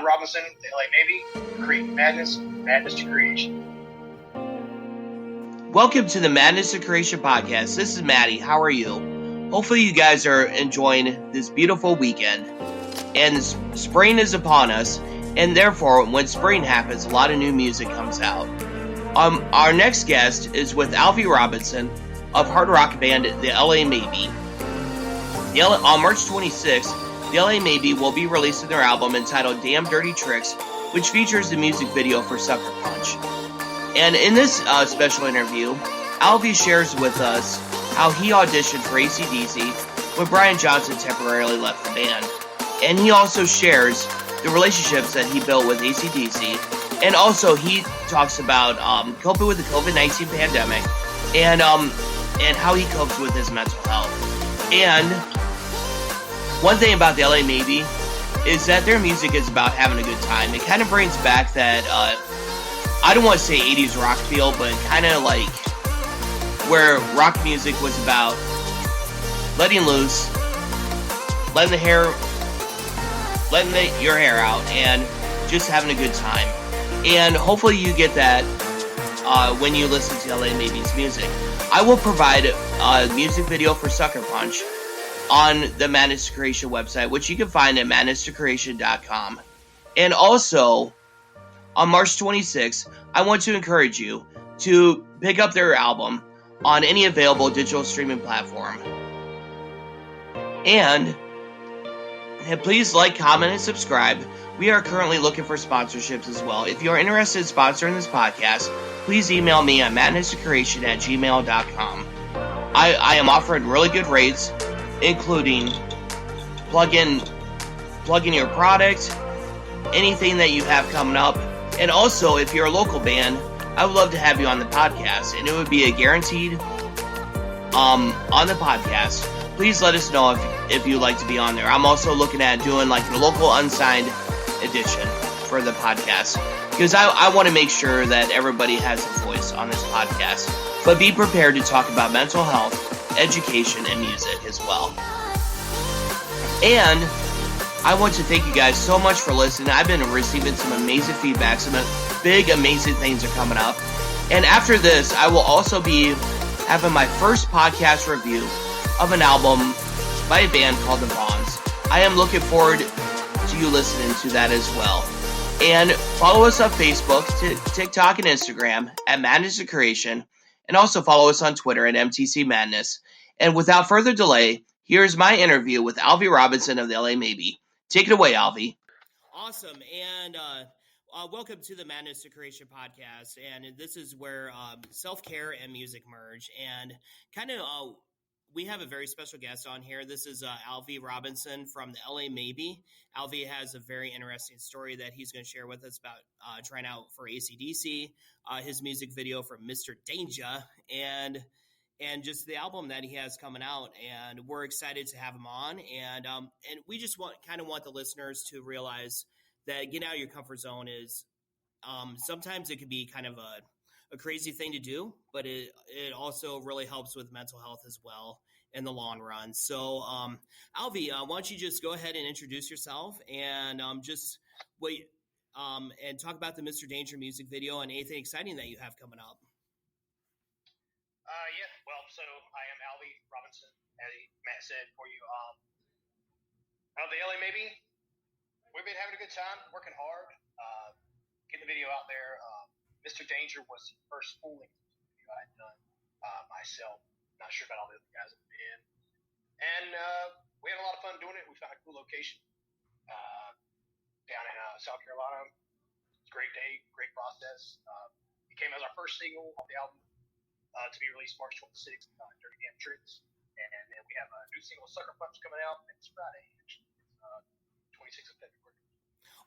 Alvi Robinson, the LA Maybe, create madness, madness to creation. Welcome to the Madness to Creation podcast. This is Maddie. How are you? Hopefully you guys are enjoying this beautiful weekend. And spring is upon us, and therefore, when spring happens, a lot of new music comes out. Our next guest is with Alvi Robinson of hard rock band The LA Maybe. On March 26th, The LA Maybe will be releasing their album entitled Damn Dirty Tricks, which features the music video for Sucker Punch. And in this special interview, Alvi shares with us how he auditioned for AC/DC when Brian Johnson temporarily left the band. And he also shares the relationships that he built with AC/DC. And also he talks about coping with the COVID-19 pandemic and how he copes with his mental health. And one thing about the LA Maybe is that their music is about having a good time. It kind of brings back that, I don't want to say 80s rock feel, but kind of like where rock music was about letting loose, letting your hair out, and just having a good time. And hopefully you get that when you listen to LA Maybe's music. I will provide a music video for Sucker Punch on the Madness to Creation website, which you can find at madnesstocreation.com. And also, on March 26th, I want to encourage you to pick up their album on any available digital streaming platform. And please like, comment, and subscribe. We are currently looking for sponsorships as well. If you are interested in sponsoring this podcast, please email me at madnesstocreation@gmail.com. I am offering really good rates, including plug in your product, anything that you have coming up. And also, if you're a local band, I would love to have you on the podcast, and it would be a guaranteed on the podcast. Please let us know if you'd like to be on there. I'm also looking at doing like a local unsigned edition for the podcast, because I want to make sure that everybody has a voice on this podcast. But be prepared to talk about mental health, education, and music as well. And I want to thank you guys so much for listening. I've been receiving some amazing feedback. Some big, amazing things are coming up. And after this, I will also be having my first podcast review of an album by a band called The Bonds. I am looking forward to you listening to that as well. And follow us on Facebook, TikTok, and Instagram at Madness to Creation. And also follow us on Twitter at MTC Madness. And without further delay, here's my interview with Alvi Robinson of the LA Maybe. Take it away, Alvi. Awesome. And welcome to the Madness to Creation podcast. And this is where self-care and music merge. And kind of we have a very special guest on here. This is Alvi Robinson from the LA Maybe. Alvi has a very interesting story that he's going to share with us about trying out for AC/DC, his music video for Mr. Danger, and just the album that he has coming out. And we're excited to have him on. And we just want the listeners to realize that getting out of your comfort zone is sometimes it can be kind of a crazy thing to do, but it also really helps with mental health as well in the long run. So, Alvi, why don't you just go ahead and introduce yourself and just wait and talk about the Mr. Danger music video and anything exciting that you have coming up. So I am Alvi Robinson, as Matt said for you. The LA Maybe, we've been having a good time, working hard, getting the video out there. Mr. Danger was the first full-length video I had done myself. Not sure about all the other guys that have been. And we had a lot of fun doing it. We found a cool location down in South Carolina. It's a great day, great process. It came as our first single off the album. To be released March 26th, Dirty Damn Tricks. And then we have a new single, Sucker Punch, coming out next Friday, actually. It's 26th of February.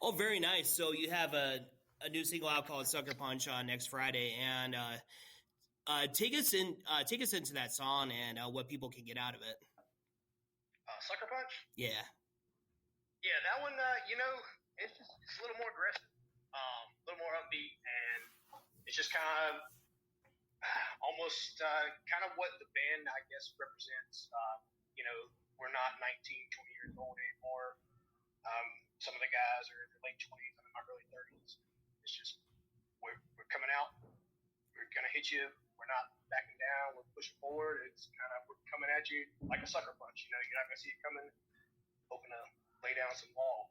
Oh, very nice. So you have a new single out called Sucker Punch on next Friday. And take us into that song and what people can get out of it. Sucker Punch? Yeah. Yeah, that one, it's a little more aggressive, a little more upbeat, and it's just kind of almost kind of what the band, I guess, represents. We're not 19, 20 years old anymore. Some of the guys are in their late 20s, hit you. We're not backing down. We're pushing forward. It's kind of we're coming at you like a sucker punch. You're not going to see it coming. Hoping to lay down some wall.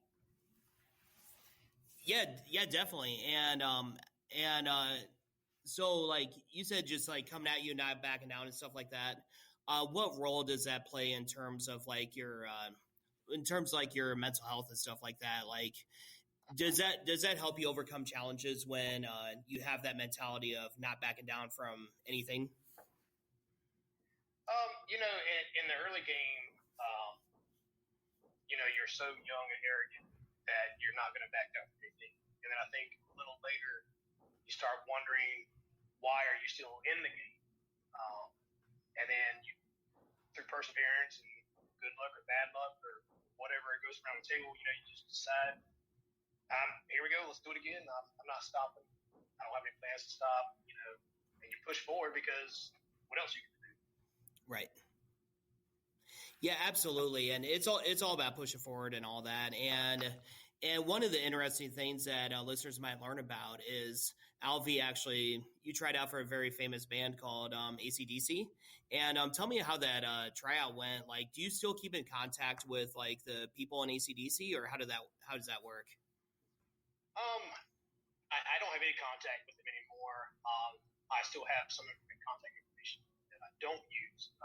Yeah, definitely. So like you said, just like coming at you, not backing down and stuff like that. What role does that play in terms of like your mental health and stuff like that? Like, does that help you overcome challenges when you have that mentality of not backing down from anything? In the early game, you're so young and arrogant that you're not going to back down from anything. And then I think a little later, you start wondering, why are you still in the game? And then through perseverance and good luck or bad luck or whatever it goes around the table, you just decide, here we go, let's do it again. I'm not stopping. I don't have any plans to stop, and you push forward because what else you can do? Right. Yeah, absolutely. And it's all about pushing forward and all that. And one of the interesting things that listeners might learn about is Alvi, actually, you tried out for a very famous band called AC/DC. And tell me how that tryout went. Like, do you still keep in contact with like the people in AC/DC, or how does that work? I don't have any contact with them anymore. I still have some contact information that I don't use.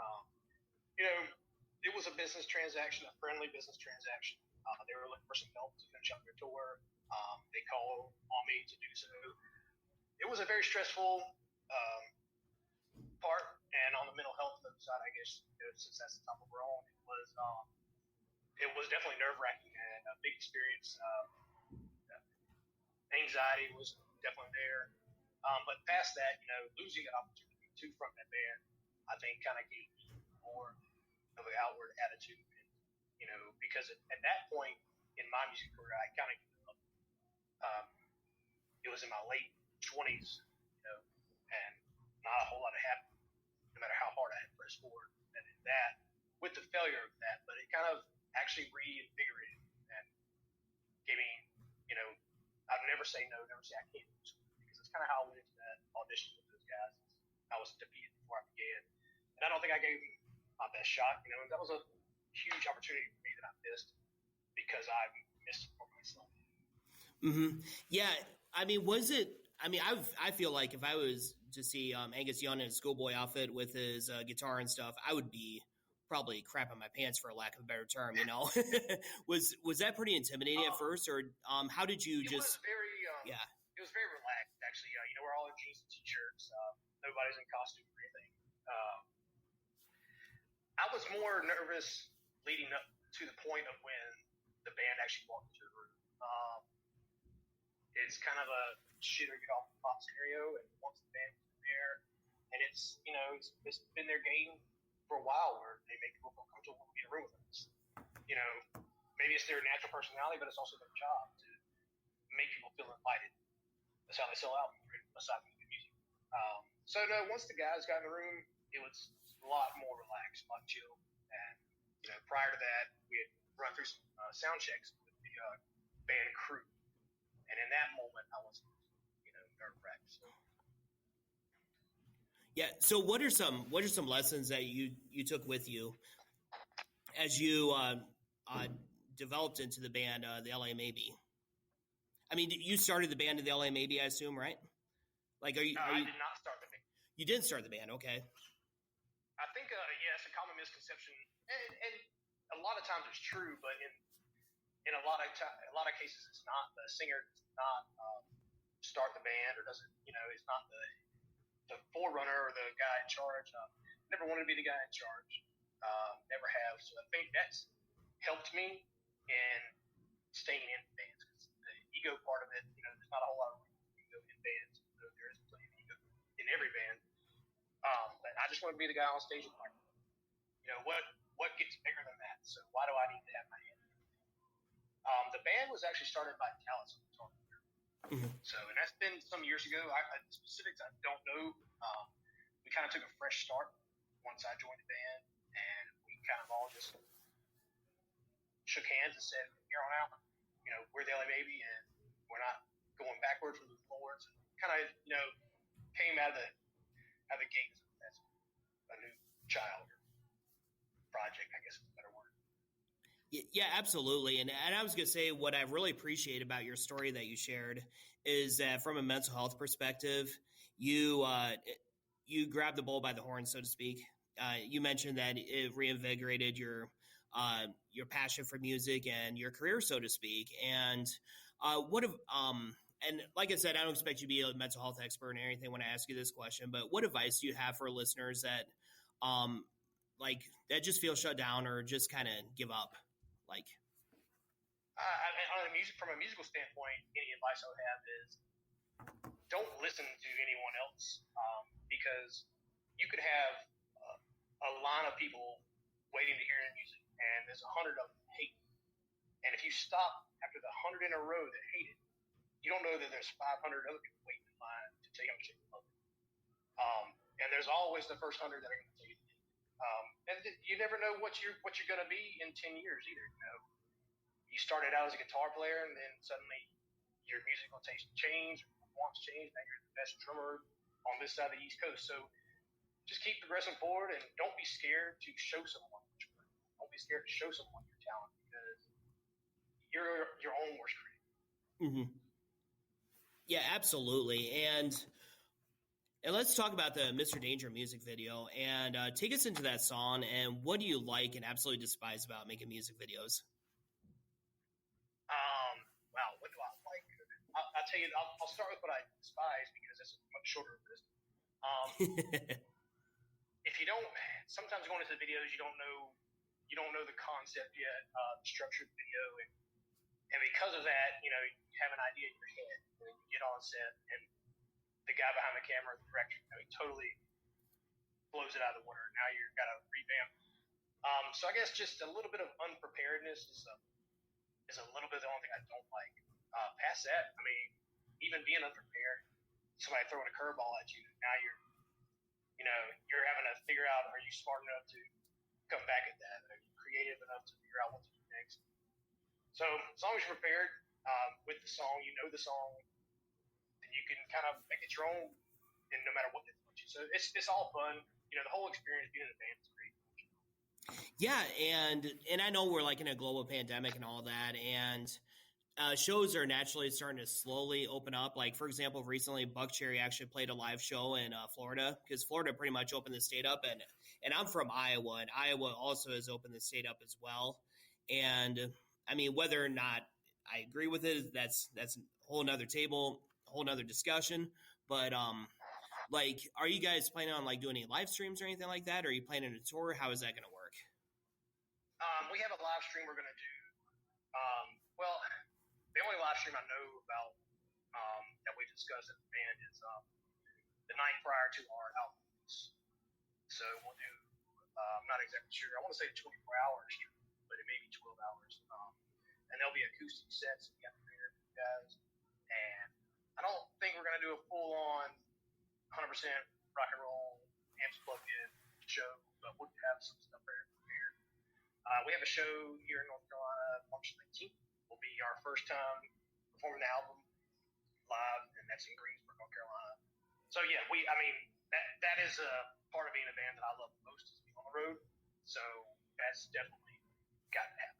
It was a business transaction, a friendly business transaction. They were looking for some help to finish up their tour. They called on me to do so. It was a very stressful part, and on the mental health side, I guess, since that's the topic we're on, it was definitely nerve-wracking and a big experience. Anxiety was definitely there. But past that, losing an opportunity to front that band, I think kind of gave me more of an outward attitude. And, because at that point in my music career, I kind of gave up. It was in my late 20s, and not a whole lot had happened, no matter how hard I had pressed forward. And in that, with the failure of that, but it kind of actually reinvigorated and gave me, I'd never say no, never say I can't do something, because it's kind of how I went into that audition with those guys. I was defeated before I began, and I don't think I gave my best shot. That was a huge opportunity for me that I missed because I missed it for myself. Mm-hmm. Yeah, I mean, I feel like if I was to see Angus Young in a schoolboy outfit with his guitar and stuff, I would be probably crapping my pants, for lack of a better term. Was that pretty intimidating at first, or how did you It was very relaxed, actually. We're all in jeans and t-shirts. Nobody's in costume or anything. I was more nervous leading up to the point of when the band actually walked into the room. It's kind of a shit or get off the pot scenario, and once the band was there, and it's been their game for a while where they make people feel comfortable to be in a room with us. Maybe it's their natural personality, but it's also their job to make people feel invited. That's how they sell out, aside from the music. So no, once the guys got in the room, it was a lot more relaxed, a lot chill. And prior to that, we had run through some sound checks with the band crew, and in that moment, I was nerve-wracked. So. Yeah. So what are some lessons that you took with you as you developed into the band, the LA Maybe? I mean, you started the band in the LA Maybe, I assume, right? Like, I did not start the band. You didn't start the band, okay? I think, it's a common misconception, and a lot of times it's true, but in a lot of cases it's not. The singer does not start the band, or doesn't, it's not the forerunner or the guy in charge. Never wanted to be the guy in charge. Never have. So I think that's helped me in staying in bands, because the ego part of it, there's not a whole lot of ego in bands. There is plenty of ego in every band. But I just want to be the guy on stage and like, what gets bigger than that? So why do I need to have my hand? The band was actually started by Dallas on guitar. Mm-hmm. So, and that's been some years ago. The specifics I don't know. We kind of took a fresh start once I joined the band, and we kind of all just shook hands and said, from here on out, we're the LA Baby, and we're not going backwards, we're moving forwards. And kind of, came out of the out of the gate as a new child or project, I guess is a better word. Yeah, absolutely. And I was going to say what I really appreciate about your story that you shared is that from a mental health perspective, you grabbed the bull by the horn, so to speak. You mentioned that it reinvigorated your passion for music and your career, so to speak. And and like I said, I don't expect you to be a mental health expert or anything when I ask you this question, but what advice do you have for listeners that that just feel shut down or just kind of give up? From a musical standpoint, any advice I would have is don't listen to anyone else, because you could have a line of people waiting to hear your music, and there's 100 of them that hate it. And if you stop after the 100 in a row that hate it, you don't know that there's 500 other people waiting in line to tell you how much they love it. And there's always the first 100 that are going to tell you. And you never know what you're going to be in 10 years either. You know, you started out as a guitar player, and then suddenly your musical taste changed, wants changed. Now you're the best drummer on this side of the East Coast. So just keep progressing forward, and don't be scared to show someone what you're doing. Don't be scared to show someone your talent, because you're your own worst critic. Mm-hmm. Yeah, absolutely. And let's talk about the Mr. Danger music video, and take us into that song. And what do you like and absolutely despise about making music videos? Wow, what do I like? I'll tell you. I'll start with what I despise, because it's a much shorter list. If you don't, sometimes going into the videos, you don't know the concept yet, the structure of the video, and because of that, you have an idea in your head, and then you get on set, and the guy behind the camera, the director, he totally blows it out of the water. Now you've got to revamp. So I guess just a little bit of unpreparedness is a little bit the only thing I don't like. Past that, I mean, even being unprepared, somebody throwing a curveball at you, now you're having to figure out, are you smart enough to come back at that? Are you creative enough to figure out what to do next? So as long as you're prepared with the song, you know the song, and you can kind of make it your own, and no matter what they put you. So it's all fun. The whole experience being in the band is great. Yeah, and I know we're in a global pandemic and all that, and shows are naturally starting to slowly open up. Like, for example, recently Buck Cherry actually played a live show in Florida, because Florida pretty much opened the state up, and I'm from Iowa, and Iowa also has opened the state up as well. And I mean, whether or not I agree with it, that's a whole nother table, whole nother discussion. But are you guys planning on doing any live streams or anything like that? Or are you planning a tour? How is that going to work? We have a live stream we're going to do. Well, the only live stream I know about that we've discussed as a band is the night prior to our album release. So we'll do, I'm not exactly sure, I want to say 24 hours, but it may be 12 hours. And there'll be acoustic sets that you have to prepare for you guys. And I don't think we're going to do a full-on 100% rock and roll, amps plugged in show, but we'll have some stuff prepared. We have a show here in North Carolina, March 19th. Will be our first time performing the album live, and that's in Greensboro, North Carolina. So yeah, that is a part of being a band that I love the most, is being on the road. So that's definitely got to happen.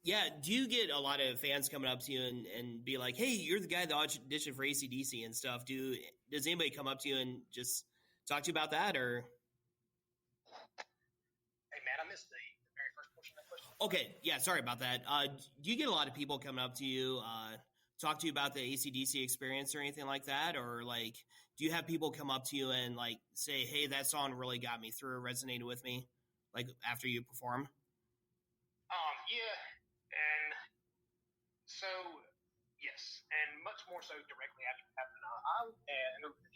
Yeah, do you get a lot of fans coming up to you and be like, hey, you're the guy that auditioned for AC/DC and stuff? Does anybody come up to you and just talk to you about that, or? Hey, Matt, I missed the very first portion of that question. Okay, yeah, sorry about that. Do you get a lot of people coming up to you, talk to you about the AC/DC experience or anything like that? Or, do you have people come up to you and, say, hey, that song really got me through, resonated with me, after you perform? Yeah, and so, yes, and much more so directly after it happened.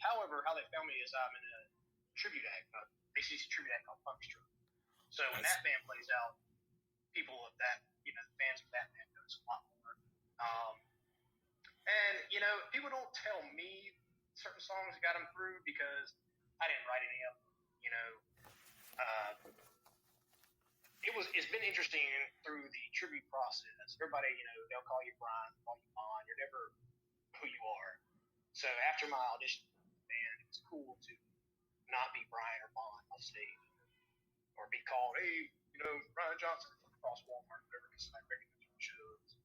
However, how they found me is I'm in a tribute act, AC/DC tribute act called Punkstruck. So when that band plays out, people of that, the fans of that band notice a lot more. And, people don't tell me certain songs got them through, because I didn't write any of them, It's been interesting through the tribute process. Everybody, they'll call you Brian, call you Vaughn. You're never who you are. So after my audition for the band, it was cool to not be Brian or Bond on stage, or be called, hey, Brian Johnson from across Walmart, whatever, because I recognize from shows.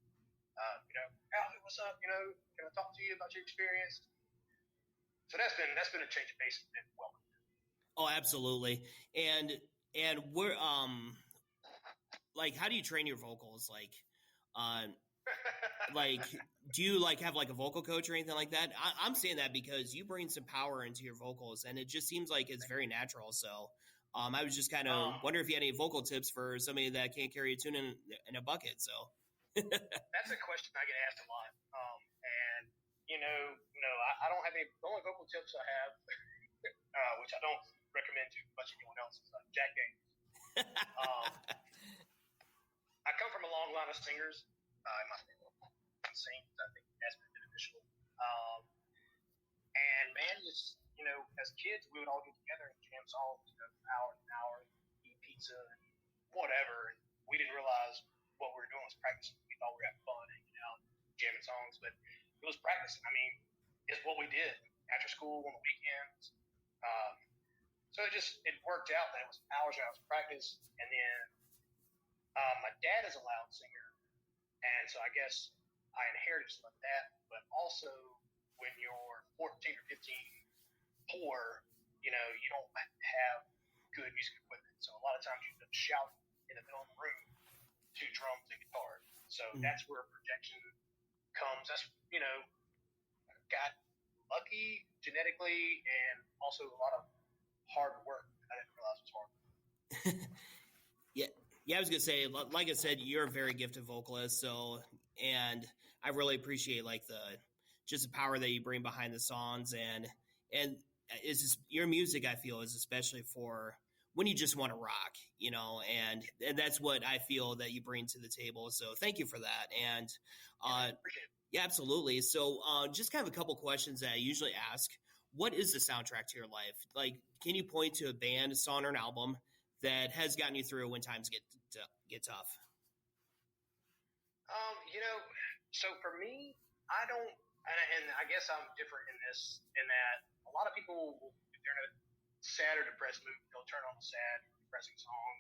Alvi, what's up? Can I talk to you about your experience? So that's been a change of pace and been welcome. Oh, absolutely. And we're like, how do you train your vocals? Like, do you have a vocal coach or anything like that? I'm saying that because you bring some power into your vocals, and it just seems like it's very natural. So, I was just kind of wondering if you had any vocal tips for somebody that can't carry a tune in a bucket. So, that's a question I get asked a lot. I don't have any. The only vocal tips I have, which I don't recommend to much anyone else, is Jack Daniels. I come from a long line of singers. My family sings. I think that's been beneficial. And man, just as kids, we would all get together and jam songs, hour and hour, eat pizza and whatever. And we didn't realize what we were doing was practicing. We thought we were having fun, hanging out, jamming songs, but it was practicing. I mean, it's what we did after school on the weekends. So it worked out that it was hours and hours of practice. And then my dad is a loud singer. And so I guess I inherited some of that. But also, when you're 14 or 15, poor, you don't have good music equipment. So a lot of times you have to shout in the middle of the room to drums and guitars. So that's where projection comes. That's, got lucky genetically and also a lot of hard work. I didn't realize it was hard. Yeah, I was gonna say, like I said, you're a very gifted vocalist. So, and I really appreciate the power that you bring behind the songs, and it's just your music. I feel is especially for when you just want to rock, and that's what I feel that you bring to the table. So, thank you for that. And Appreciate it. yeah, absolutely. So, just kind of a couple questions that I usually ask. What is the soundtrack to your life? Can you point to a band, a song, or an album that has gotten you through when times get tough? So for me, I don't, and I guess I'm different in that a lot of people, if they're in a sad or depressed mood, they'll turn on a sad, depressing song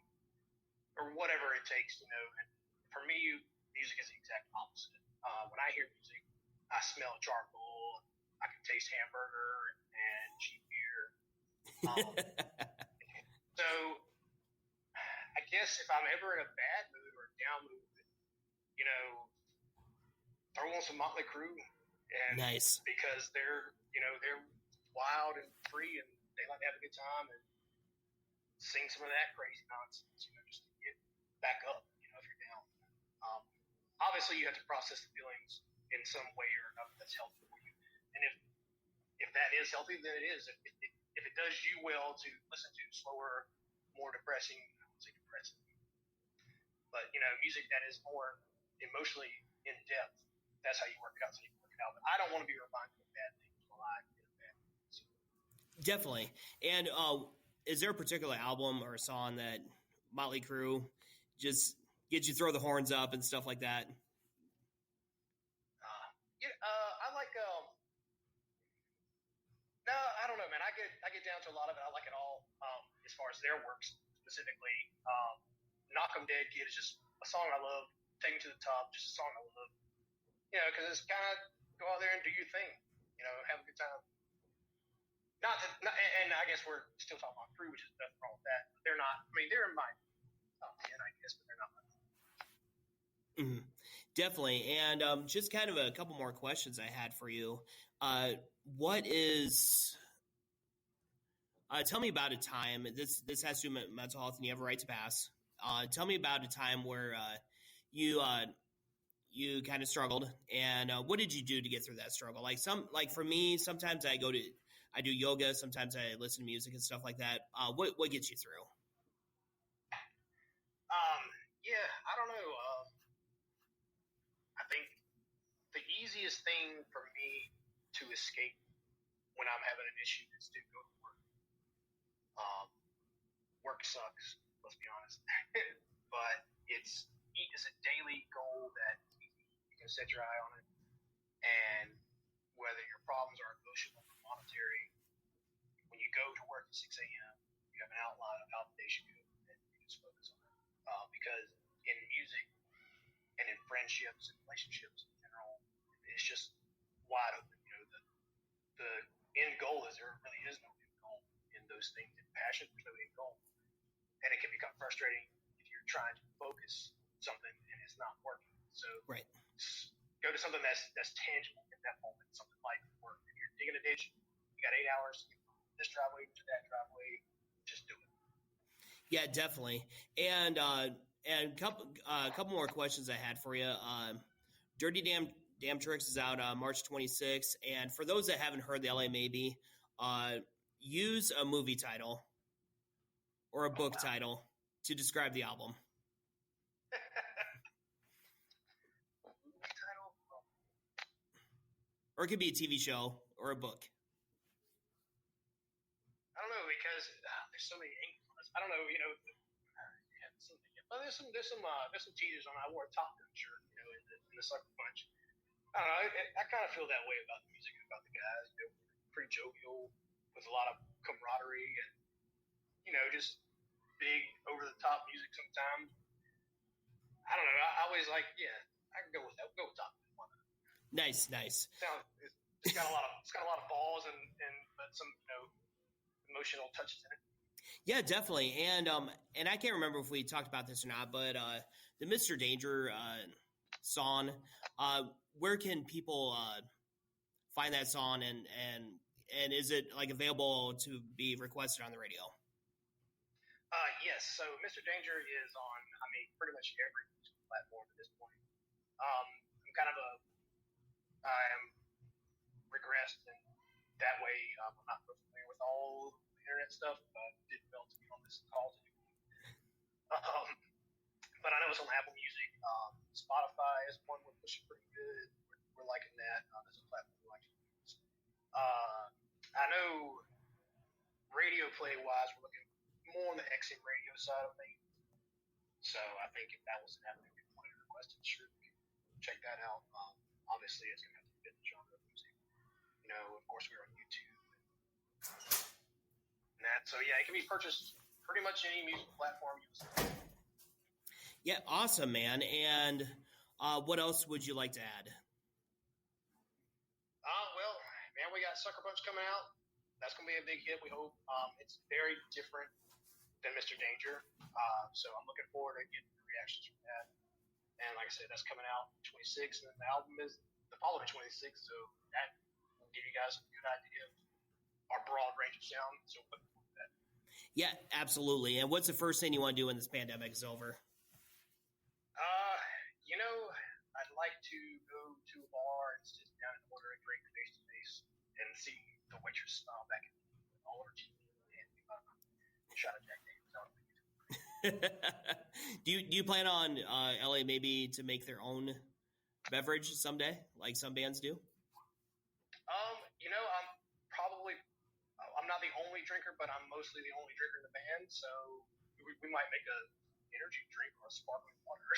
or whatever it takes, and for me, music is the exact opposite. When I hear music, I smell charcoal, I can taste hamburger and cheap beer. So I guess if I'm ever in a bad mood or a down mood, throw on some Motley Crue, and nice, because they're wild and free and they like to have a good time and sing some of that crazy nonsense, just to get back up, if you're down. Obviously, you have to process the feelings in some way or another that's healthy for you, and if that is healthy, then it is. If it does you well to listen to slower, more depressing, I wouldn't say depressing, but music that is more emotionally in depth, that's how you work it out. So you can work it out. But I don't want to be reminded of bad things while I get a bad thing. So. Definitely. And is there a particular album or a song that Motley Crue just gets you throw the horns up and stuff like that? I like. No, I don't know, man. I get down to a lot of it. I like it all. As far as their works specifically, "Knock 'Em Dead" Kid is just a song I love. "Take Me to the Top," just a song I love. Because it's kind of go out there and do your thing. Have a good time. And I guess we're still talking about Crew, which is nothing wrong with that. But they're not. I mean, they're in my top 10, I guess, but they're not my top. Mm-hmm. Definitely. And just kind of a couple more questions I had for you. Tell me about a time, this has to do with mental health and you have a right to pass. Tell me about a time where you kind of struggled, and what did you do to get through that struggle? For me, sometimes I do yoga, sometimes I listen to music and stuff like that. What gets you through? Yeah, I don't know. I think the easiest thing for me to escape when I'm having an issue is to go to work. Work sucks, let's be honest. But it's a daily goal that you can set your eye on it. And whether your problems are emotional or monetary, when you go to work at 6 a.m. You have an outline of how the day should go, and you just focus on it. Because in music and in friendships and relationships in general, it's just wide open. The end goal is there really is no end goal in those things. In passion, there's no end goal, and it can become frustrating if you're trying to focus something and it's not working. So right. Go to something that's tangible in that moment. Something like work. If you're digging a ditch, you got 8 hours. This driveway to that driveway. Just do it. Yeah, definitely. And a couple more questions I had for you. Dirty Damn Tricks is out March 26th. And for those that haven't heard the LA Maybe, use a movie title or a book title to describe the album. Or it could be a TV show or a book. I don't know, because there's so many angles on this. I don't know, but there's some teasers on. I wore a Top Gun shirt, in the Sucker Punch. I don't know. I kind of feel that way about the music and about the guys. They're pretty jovial with a lot of camaraderie and just big over the top music sometimes. I don't know. I always I can go with that. Go with Top Gun. Nice. It's got a lot of balls and but some emotional touches in it. Yeah, definitely. And I can't remember if we talked about this or not, but the Mr. Danger song, where can people find that song and is it available to be requested on the radio? Yes. So Mr. Danger is on pretty much every music platform at this point. I am regressed in that way. I'm not familiar with all the internet stuff. Did well to be on this call today. But I know it's on Apple Music. Spotify is one we're pushing pretty good. We're liking that. There's a platform we like to use. I know radio play wise, we're looking more on the XM radio side of things. So I think if that was an avenue we wanted to request, sure, we can check that out. Obviously, it's going to have to fit the genre of music. Of course, we're on YouTube and that. So, yeah, it can be purchased pretty much any music platform you listen to. Yeah, awesome, man. And what else would you like to add? Well, man, we got Sucker Punch coming out. That's going to be a big hit, we hope. It's very different than Mr. Danger. So I'm looking forward to getting the reactions from that. And like I said, that's coming out 26th, and the album is the following 26th, so that will give you guys a good idea of our broad range of sound. So looking forward to that. Yeah, absolutely. And what's the first thing you want to do when this pandemic is over? I'd like to go to a bar and sit down and order a drink face to face and see the waitress smile back at me with all her teeth and shot of Jack Daniels. Do you plan on LA maybe to make their own beverage someday, like some bands do? I'm not the only drinker, but I'm mostly the only drinker in the band, so we might make a energy drink or a sparkling water.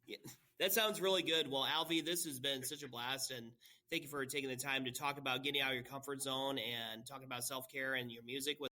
Yeah, that sounds really good. Well, Alvi, this has been such a blast, and thank you for taking the time to talk about getting out of your comfort zone and talking about self-care and your music with